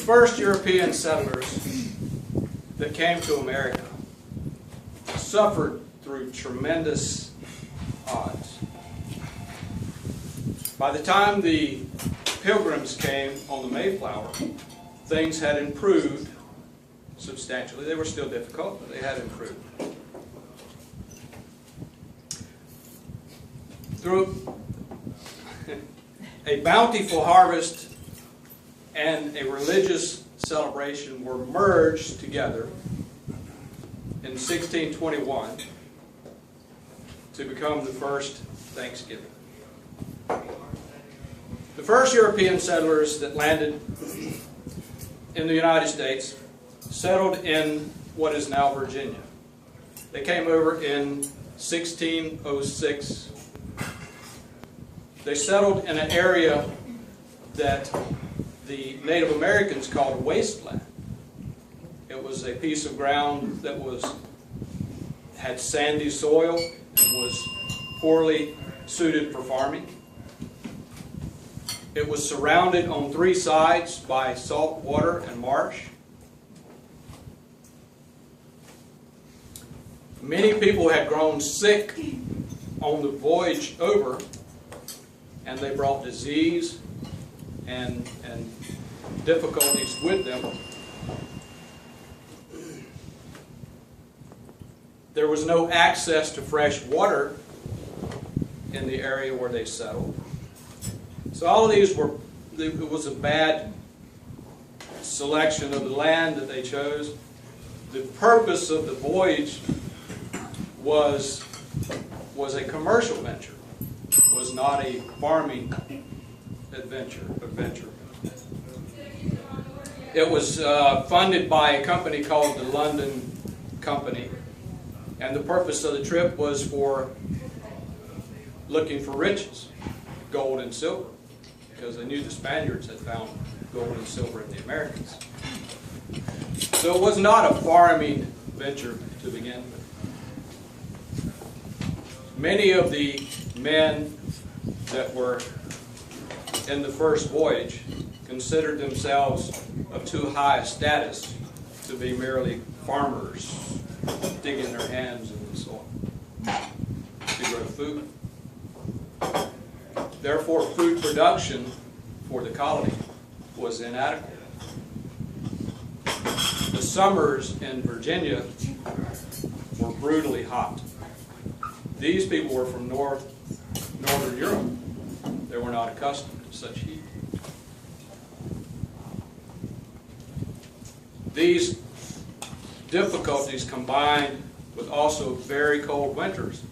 first European settlers that came to America suffered through tremendous odds. By the time the Pilgrims came on the Mayflower, things had improved substantially. They were still difficult, but they had improved. Through a bountiful harvest and a religious celebration were merged together in 1621 to become the first Thanksgiving. The first European settlers that landed in the United States settled in what is now Virginia. They came over in 1606. They settled in an area that the Native Americans called wasteland. It was a piece of ground that had sandy soil and was poorly suited for farming. It was surrounded on three sides by salt water and marsh. Many people had grown sick on the voyage over, and they brought disease and difficulties with them. There was no access to fresh water in the area where they settled. So all of these it was a bad selection of the land that they chose. The purpose of the voyage was a commercial venture, was not a farming adventure. It was funded by a company called the London Company, and the purpose of the trip was for looking for riches, gold and silver, because they knew the Spaniards had found gold and silver in the Americas. So it was not a farming venture to begin with. Many of the men that were in the first voyage considered themselves of too high a status to be merely farmers digging their hands in the soil to grow food. Therefore, food production for the colony was inadequate. The summers in Virginia were brutally hot. These people were from Northern Europe. They were not accustomed to such heat. These difficulties combined with also very cold winters,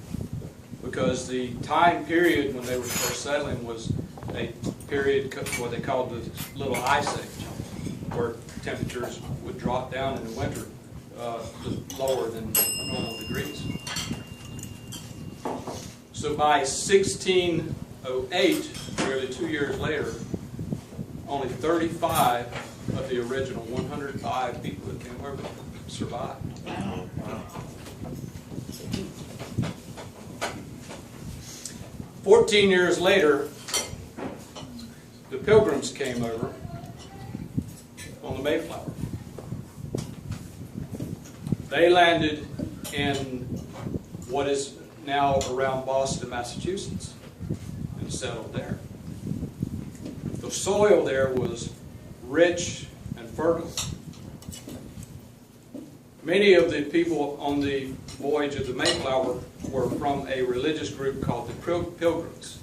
because the time period when they were first settling was a period what they called the Little Ice Age, where temperatures would drop down in the winter lower than normal degrees. So by 1608, nearly 2 years later, only 35 of the original 105 people that came over survived. Wow. 14 years later, the Pilgrims came over on the Mayflower. They landed in what is now around Boston, Massachusetts, and settled there. The soil there was rich and fertile. Many of the people on the voyage of the Mayflower were from a religious group called the Pilgrims.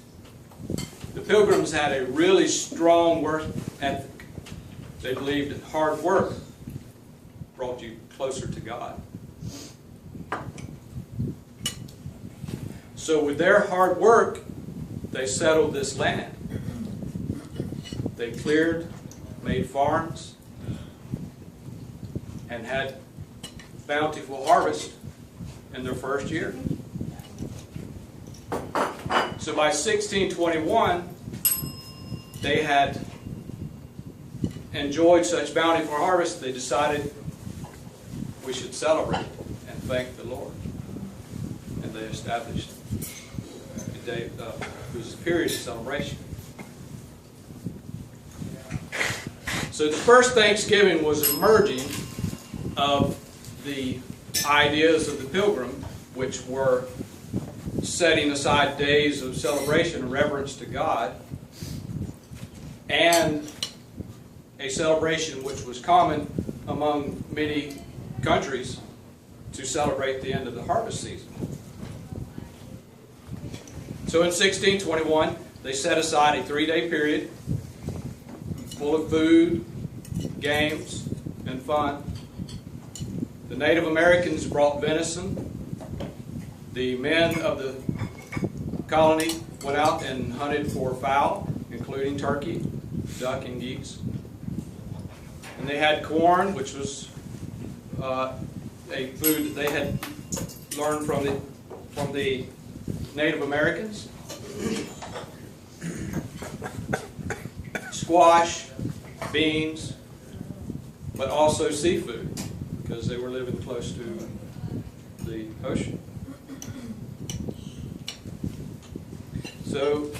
The Pilgrims had a really strong work ethic. They believed that hard work brought you closer to God. So with their hard work, they settled this land. They cleared, made farms, and had bountiful harvest in their first year. So by 1621, they had enjoyed such bountiful harvest, they decided we should celebrate and thank the Lord. And they established a day, it was a period of celebration. So the first Thanksgiving was a merging of the ideas of the Pilgrim, which were setting aside days of celebration and reverence to God, and a celebration which was common among many countries to celebrate the end of the harvest season. So in 1621, they set aside a 3-day period full of food, games, and fun. The Native Americans brought venison. The men of the colony went out and hunted for fowl, including turkey, duck, and geese. And they had corn, which was a food that they had learned from the Native Americans. Squash, beans, but also seafood, because they were living close to the ocean. So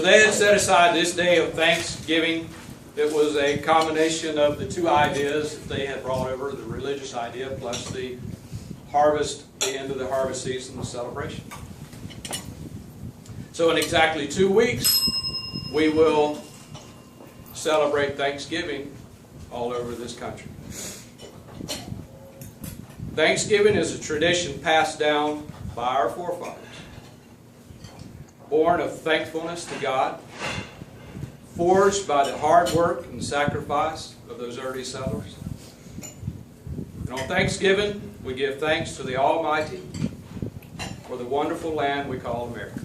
they had set aside this day of Thanksgiving. It was a combination of the two ideas that they had brought over, the religious idea plus the harvest, the end of the harvest season, the celebration. So in exactly 2 weeks, we will celebrate Thanksgiving all over this country. Thanksgiving is a tradition passed down by our forefathers, born of thankfulness to God, forged by the hard work and sacrifice of those early settlers. And on Thanksgiving, we give thanks to the Almighty for the wonderful land we call America.